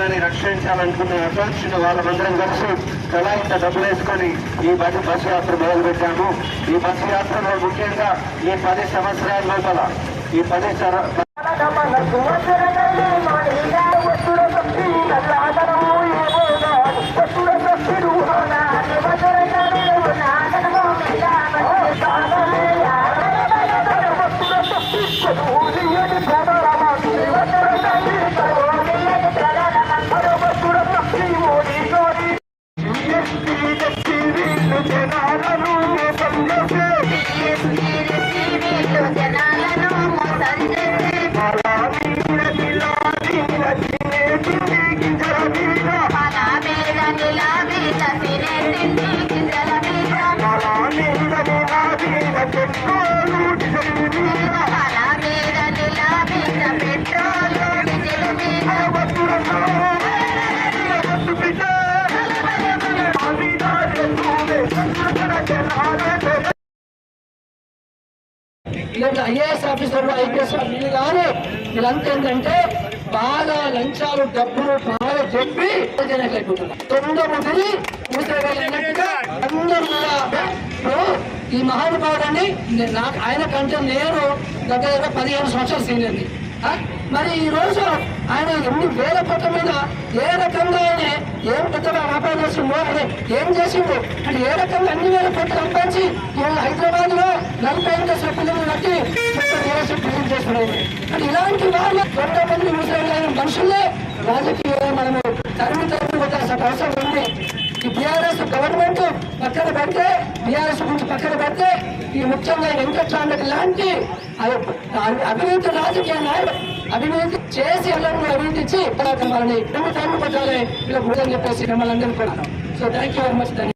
ప్రాణాన్ని రక్షించాలనుకున్న అధ్యక్షుల వాళ్ళందరం కలిసి తలా ఇంత డబ్బులు వేసుకొని ఈ బస్సు యాత్ర మొదలుపెట్టాము. ఈ బస్సు యాత్రలో ముఖ్యంగా ఈ 10 సంవత్సరాల లోపల ఈ 10 ఇలాంటి ఐఏఎస్ ఆఫీసర్లు ఐపీఎస్ వీళ్ళు కానీ వీళ్ళంతా ఏంటంటే బాగా లంచాలు డబ్బులు బాగా చెప్పి అయిపోతున్నారు. తొందరముదిరి మూసేగా అందరూ ఈ మహానుభావుడిని నాకు ఆయన కంటే నేను దగ్గర 15 సంవత్సరాలు సీనియర్ని. మరి ఈ రోజు ఆయన ఎన్ని వేల కోట్ల మీద ఏ రకంగా ఆయన ఏం పెద్దగా వ్యాపారం చేసిందో అదే ఏం చేసిందో అంటే ఏ రకంగా అన్ని వేల కోట్లు సంపాదించి ఇవాళ హైదరాబాద్ లో 40 దశల పిల్లలు బట్టి బిల్డింగ్ చేసుకునేది. అంటే ఇలాంటి వాళ్ళు 100 మంది ముసలి మనుషులే రాజకీయ మనము తరిమి అవసరం ఉంది. ఈ బీఆర్ఎస్ గవర్నమెంట్ పక్కన పెడితే బీఆర్ఎస్ గురించి పక్కన పెడితే ఈ ముఖ్యంగా వెంకటరామరెడ్డి లాంటి అవినీతి రాజకీయ నాయకుడు అవినీతి చేసి అందరూ అవినీతి ఇచ్చి మనల్ని 2 టైంలు పెట్టాలి ఇలా చెప్పేసి మిమ్మల్ని అందరూ కూడా. So thank you very much.